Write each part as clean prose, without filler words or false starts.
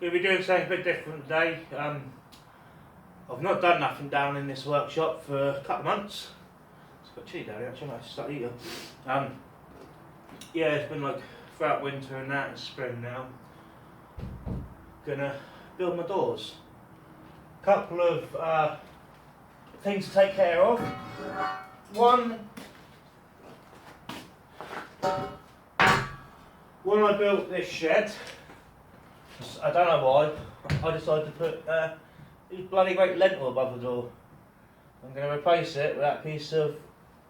We'll be doing something a bit different today. I've not done nothing down in this workshop for a couple of months. It's got chilly down here actually, I might start eating. Yeah, it's been like throughout winter and that, it's spring now. Gonna build my doors. Couple of things to take care of. One, when I built this shed, I don't know why, I decided to put these bloody great lentil above the door. I'm going to replace it with that piece of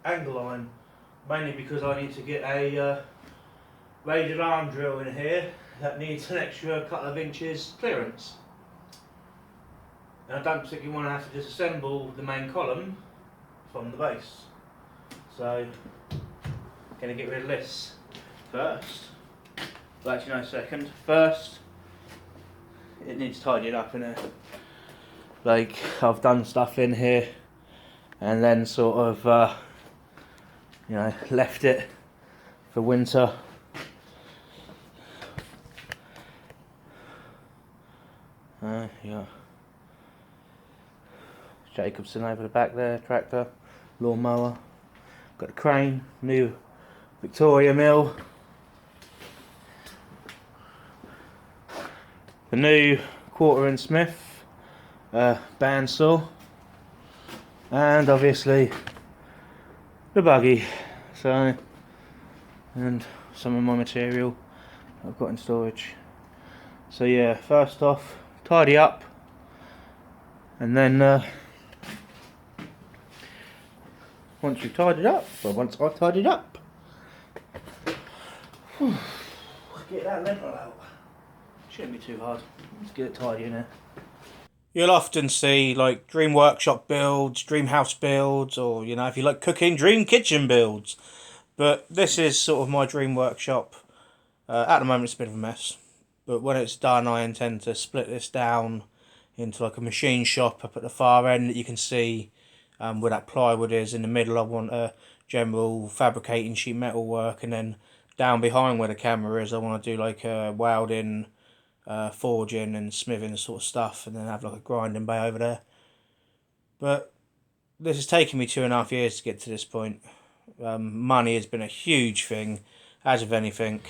angle iron, mainly because I need to get a raised arm drill in here that needs an extra couple of inches clearance. And I don't particularly want to have to disassemble the main column from the base. So, I'm going to get rid of this first. Well, actually no, second. First, it needs tidying up in here. Like, I've done stuff in here and then sort of, you know, left it for winter. Yeah. Jacobson over the back there, tractor, lawnmower. Got a crane, new Victoria mill. The new 1/4 inch Smith bandsaw, and obviously the buggy. So, and some of my material I've got in storage. So yeah, first off, tidy up, and then once you've tidied up, well, once I've tidied up, get that lentil out. Shouldn't be too hard. Let's get it tidy in there. You'll often see like dream workshop builds, dream house builds, or you know, if you like cooking, dream kitchen builds. But this is sort of my dream workshop. At the moment it's a bit of a mess, but when it's done I intend to split this down into like a machine shop up at the far end that you can see where that plywood is. In the middle I want a general fabricating sheet metal work, and then down behind where the camera is I want to do like a welding, forging and smithing sort of stuff, and then have like a grinding bay over there. But this has taken me 2.5 years to get to this point. Money has been a huge thing, as of anything.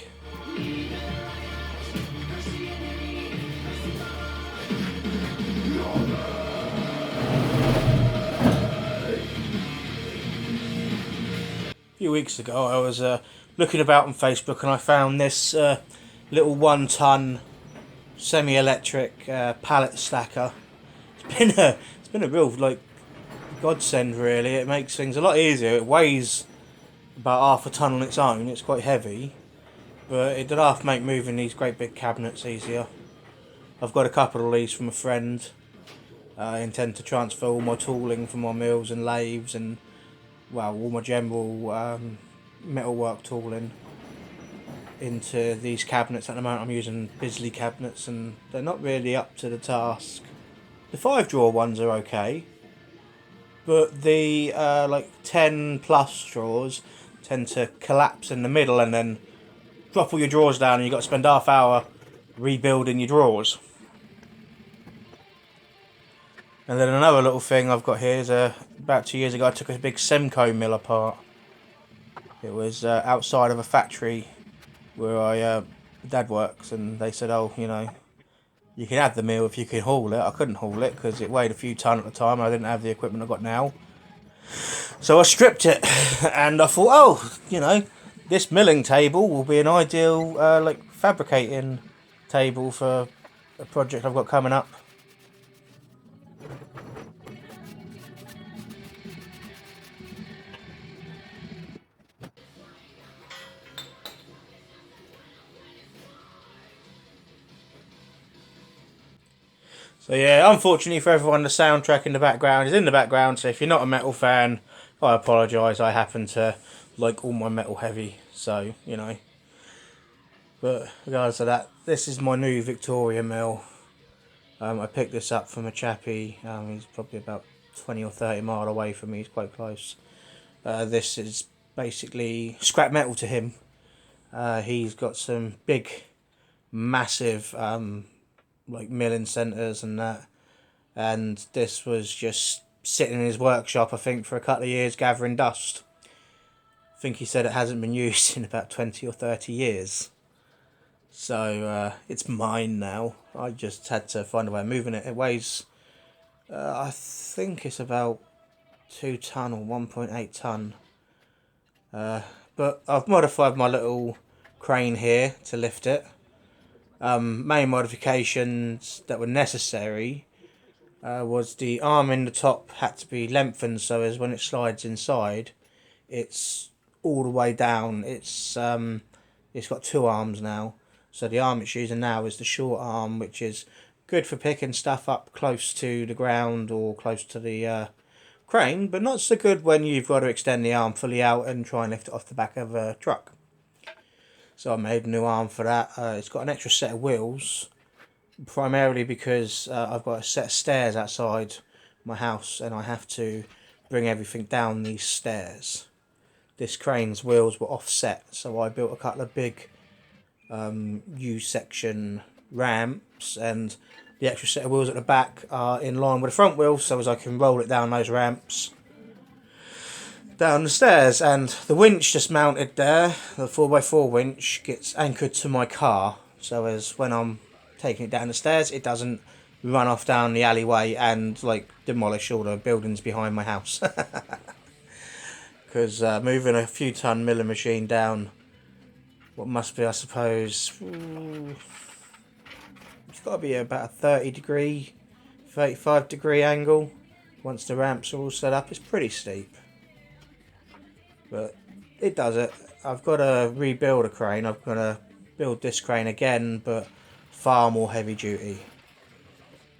A few weeks ago I was looking about on Facebook and I found this little 1-ton semi-electric pallet stacker. It's been a real like godsend really. It makes things a lot easier. It weighs about 1/2 ton on its own. It's quite heavy, but it did half make moving these great big cabinets easier. I've got a couple of these from a friend. I intend to transfer all my tooling from my mills and lathes and well, all my general metalwork tooling into these cabinets. At the moment I'm using Bisley cabinets and they're not really up to the task. The 5-drawer ones are okay, but the like 10 plus drawers tend to collapse in the middle and then drop all your drawers down and you've got to spend half hour rebuilding your drawers. And then another little thing I've got here is about 2 years ago I took a big Semco mill apart. It was outside of a factory where Dad works, and they said, oh, you know, you can have the mill if you can haul it. I couldn't haul it because it weighed a few ton at the time and I didn't have the equipment I've got now. So I stripped it and I thought, oh, you know, this milling table will be an ideal like fabricating table for a project I've got coming up. So yeah, unfortunately for everyone, the soundtrack in the background is in the background, so if you're not a metal fan, I apologise. I happen to like all my metal heavy, so, you know. But regardless of that, this is my new Victoria mill. I picked this up from a chappie. He's probably about 20 or 30 mile away from me. He's quite close. This is basically scrap metal to him. He's got some big, massive like milling centres and that. And this was just sitting in his workshop, I think, for a couple of years gathering dust. I think he said it hasn't been used in about 20 or 30 years. So it's mine now. I just had to find a way of moving it. It weighs, I think it's about 2 tonne or 1.8 tonne. But I've modified my little crane here to lift it. Main modifications that were necessary was the arm in the top had to be lengthened so as when it slides inside, it's all the way down. It's got two arms now. So the arm it's using now is the short arm, which is good for picking stuff up close to the ground or close to the crane, but not so good when you've got to extend the arm fully out and try and lift it off the back of a truck. So I made a new arm for that. It's got an extra set of wheels, primarily because I've got a set of stairs outside my house and I have to bring everything down these stairs. This crane's wheels were offset, so I built a couple of big U-section ramps, and the extra set of wheels at the back are in line with the front wheels, so as I can roll it down those ramps down the stairs. And the winch just mounted there, the 4x4 winch, gets anchored to my car, so as when I'm taking it down the stairs it doesn't run off down the alleyway and like demolish all the buildings behind my house. Because moving a few ton milling machine down what must be, I suppose, it's got to be about a 35 degree angle once the ramps are all set up. It's pretty steep, but it does it. I've got to rebuild a crane. I've got to build this crane again, but far more heavy duty,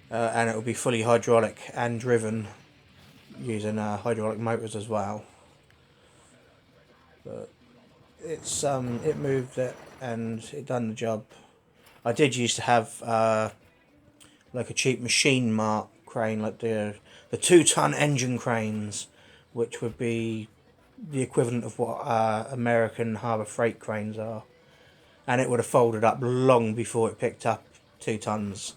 and it will be fully hydraulic and driven using hydraulic motors as well. But it's it moved it and it done the job. I did used to have like a cheap machine mark crane, like the 2-ton engine cranes, which would be the equivalent of what American harbour freight cranes are, and it would have folded up long before it picked up 2 tons.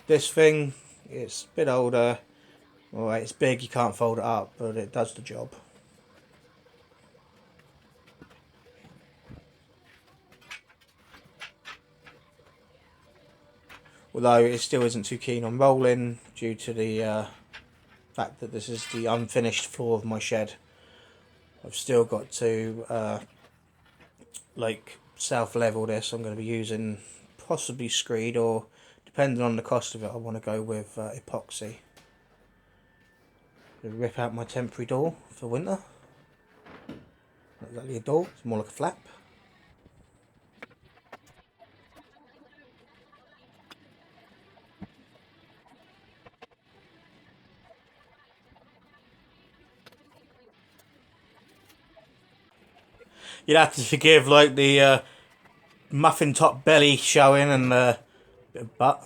This thing, it's a bit older. Alright, it's big, you can't fold it up, but it does the job. Although it still isn't too keen on rolling due to the fact that this is the unfinished floor of my shed. I've still got to like self-level this. I'm going to be using possibly screed, or depending on the cost of it I want to go with epoxy. Rip out my temporary door for winter. Not exactly a door, it's more like a flap. You'd have to forgive like the muffin top belly showing and the butt.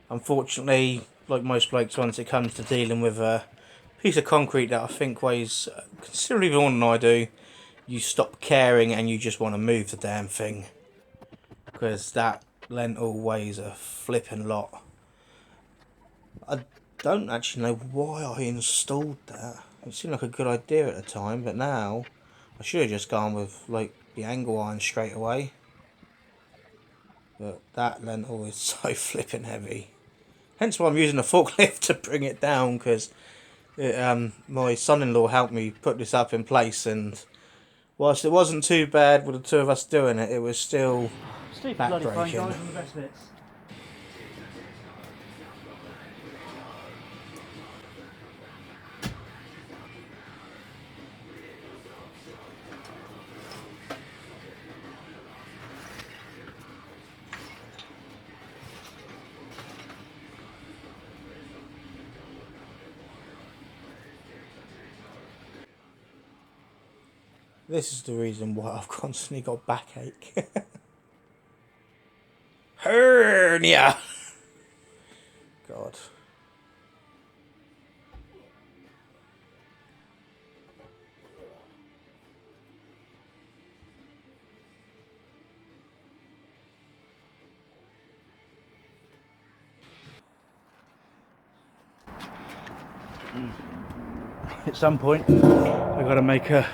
Unfortunately, like most blokes, once it comes to dealing with a piece of concrete that I think weighs considerably more than I do, you stop caring and you just want to move the damn thing. Because that lentil weighs a flipping lot. I don't actually know why I installed that. It seemed like a good idea at the time, but now I should have just gone with like the angle iron straight away. But that lentil is so flipping heavy. Hence why I'm using a forklift to bring it down, because my son-in-law helped me put this up in place, and whilst it wasn't too bad with the two of us doing it, it was still backbreaking. This is the reason why I've constantly got backache. Hernia! God. at some point I've got to make a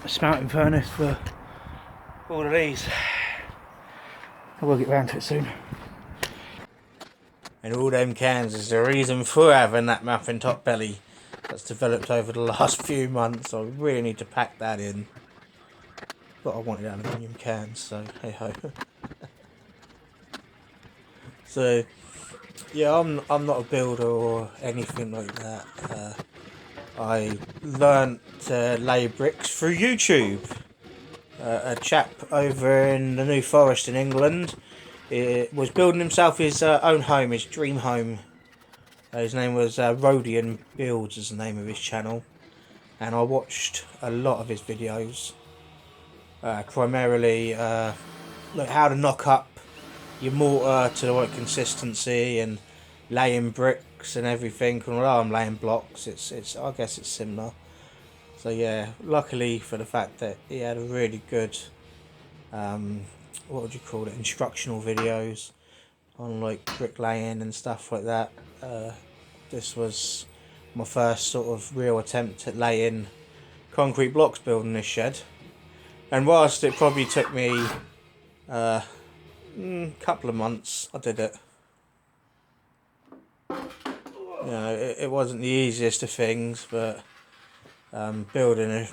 spouting furnace for all of these. I will get round to it soon. And all them cans is the reason for having that muffin top belly that's developed over the last few months. I really need to pack that in. But I wanted aluminium cans, so hey ho. So yeah, I'm not a builder or anything like that. I learnt to lay bricks through YouTube. A chap over in the New Forest in England was building himself his own home, his dream home. His name was Rodian Builds is the name of his channel, and I watched a lot of his videos. Primarily like how to knock up your mortar to the right consistency and laying bricks and everything. And although I'm laying blocks, it's I guess it's similar. So yeah, luckily for the fact that he had a really good what would you call it, instructional videos on like bricklaying and stuff like that. This was my first sort of real attempt at laying concrete blocks building this shed. And whilst it probably took me a couple of months, I did it. You know, it wasn't the easiest of things, but building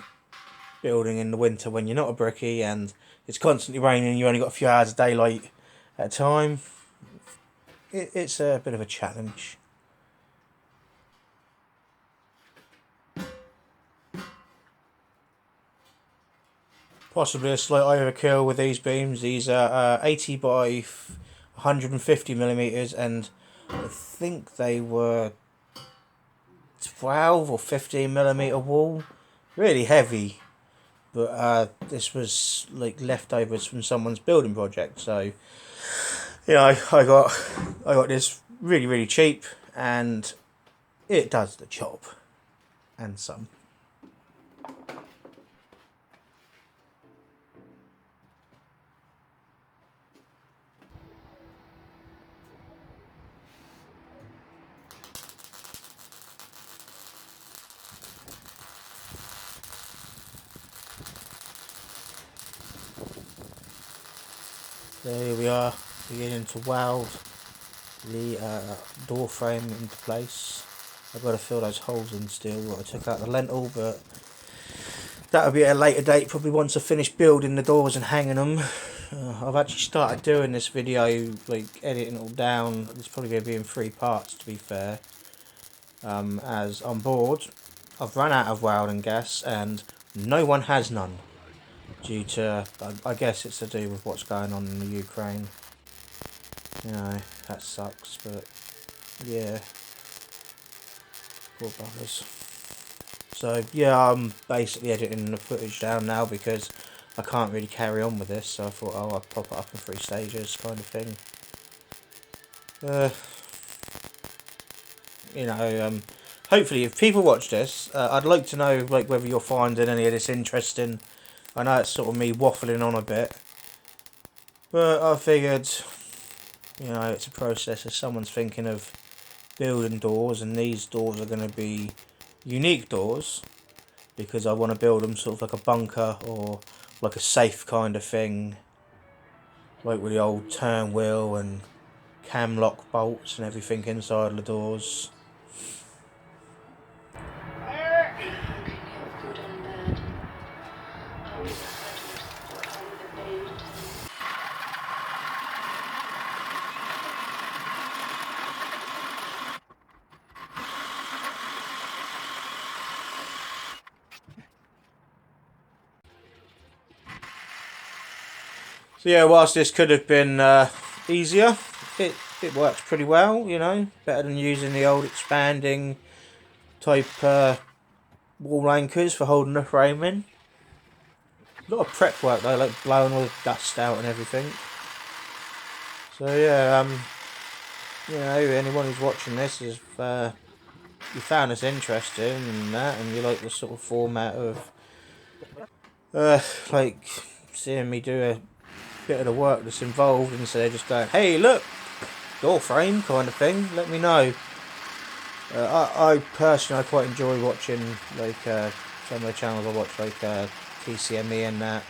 in the winter when you're not a brickie and it's constantly raining, you only got a few hours of daylight at a time, it's a bit of a challenge. Possibly a slight overkill with these beams. These are 80 by 150 millimeters, and I think they were 12 or 15 millimeter wall. Really heavy, but this was like leftovers from someone's building project. So, you know, I got this really cheap, and it does the job, and some. There we are, beginning to weld the door frame into place. I've got to fill those holes in still. I took out the lintel, but that'll be at a later date, probably once I finish building the doors and hanging them. I've actually started doing this video, like editing it all down. It's probably going to be in 3 parts, to be fair. As I'm bored, I've run out of welding gas, and no one has none. Due to, I guess it's to do with what's going on in the Ukraine. You know, that sucks, but yeah. Poor buggers. So yeah, I'm basically editing the footage down now because I can't really carry on with this, so I thought, oh, I'll pop it up in 3 stages kind of thing. You know, hopefully if people watch this, I'd like to know like whether you're finding any of this interesting. I know it's sort of me waffling on a bit, but I figured, you know, it's a process. If someone's thinking of building doors, and these doors are going to be unique doors, because I want to build them sort of like a bunker or like a safe kind of thing, like with the old turn wheel and cam lock bolts and everything inside of the doors. So yeah, whilst this could have been easier, it works pretty well, you know, better than using the old expanding type wall anchors for holding the frame in. A lot of prep work though, like blowing all the dust out and everything. So yeah, you know, anyone who's watching this, is you found this interesting and that, and you like the sort of format of like seeing me do a bit of the work that's involved instead of just going, hey look, door frame kind of thing, let me know. I personally, I quite enjoy watching like some of the channels I watch, like TCME and that.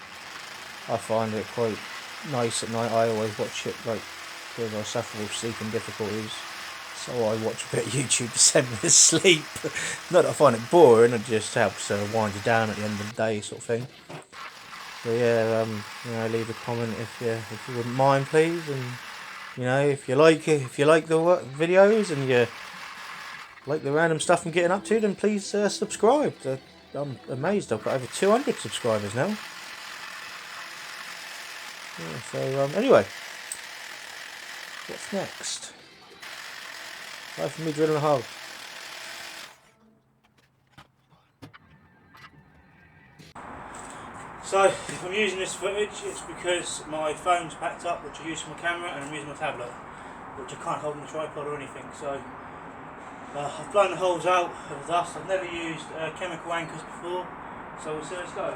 I find it quite nice at night. I always watch it like because I suffer with sleeping difficulties, so I watch a bit of YouTube to send me to sleep. Not that I find it boring, it just helps wind you down at the end of the day, sort of thing. So yeah, leave a comment if you wouldn't mind, please, and if you like the videos and you like the random stuff I'm getting up to, then please subscribe. I'm amazed I've got over 200 subscribers now. Yeah, so anyway, what's next? Bye from me drilling a hole. So, if I'm using this footage, it's because my phone's packed up, which I use for my camera, and I'm using my tablet, which I can't hold on the tripod or anything. So, I've blown the holes out of the dust. I've never used chemical anchors before, so we'll see how this goes.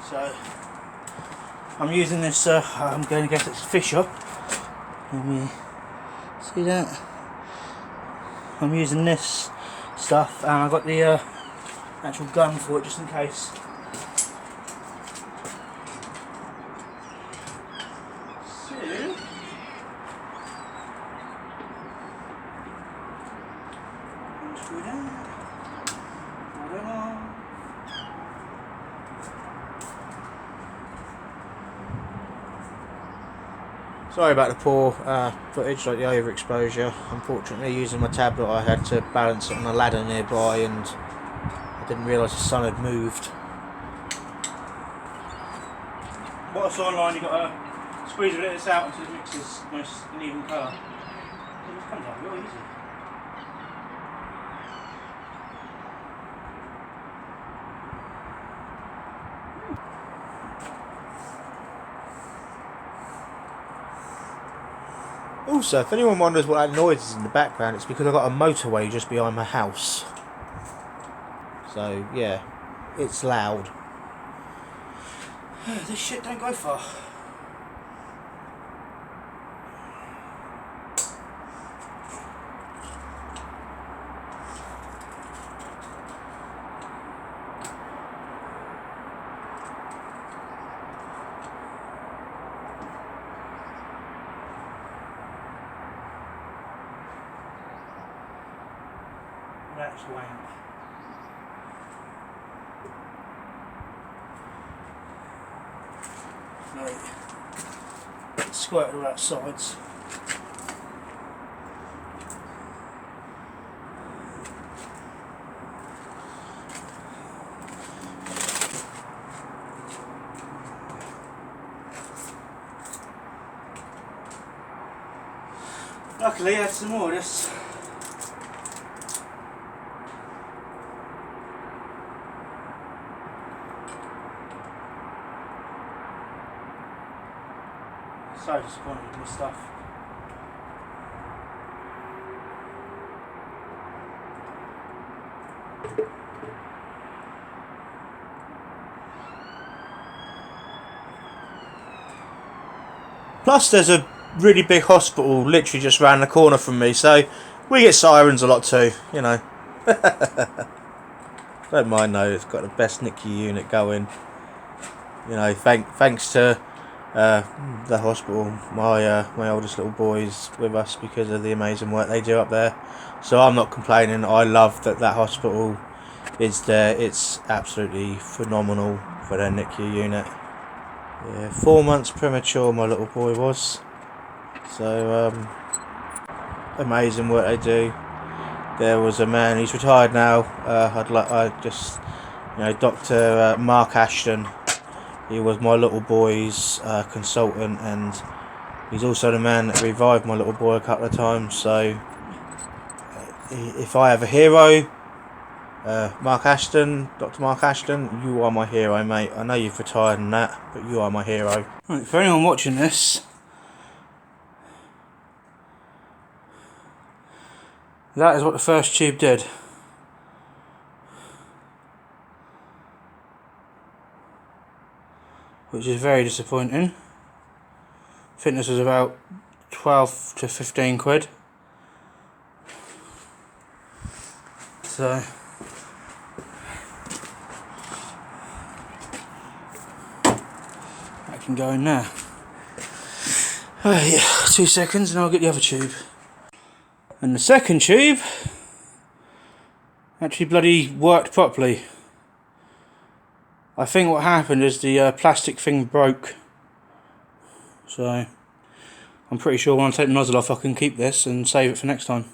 So, I'm using this, I'm going to guess it's Fisher. Let me see that. I'm using this stuff, and I've got the actual gun for it just in case. Sorry about the poor footage, like the overexposure. Unfortunately, using my tablet, I had to balance it on a ladder nearby, and I didn't realise the sun had moved. What I saw online, you got to squeeze a bit of this out until it mixes nice and even colour. It just comes out real easy. Also, if anyone wonders what that noise is in the background, it's because I've got a motorway just behind my house. So, yeah, it's loud. This shit don't go far. That's wank. Right. Squirt it all out sides. Luckily I had some more of this. So disappointed with this stuff. Plus there's a really big hospital literally just round the corner from me, so we get sirens a lot too, you know. Don't mind though, it's got the best NICU unit going. You know, thanks to the hospital, my oldest little boy's with us because of the amazing work they do up there. So I'm not complaining. I love that hospital is there. It's absolutely phenomenal for their NICU unit. Yeah, 4 months premature my little boy was. So amazing work they do. There was a man, he's retired now. Dr. Mark Ashton. He was my little boy's consultant, and he's also the man that revived my little boy a couple of times. So if I have a hero, Mark Ashton, Dr. Mark Ashton, you are my hero, mate. I know you've retired and that, but you are my hero. Right, for anyone watching this, that is what the first tube did. which is very disappointing. I think this was about 12 to 15 quid. So that can go in there. Yeah, 2 seconds and I'll get the other tube. And the second tube actually bloody worked properly. I think what happened is the plastic thing broke. So I'm pretty sure when I take the nozzle off I can keep this and save it for next time.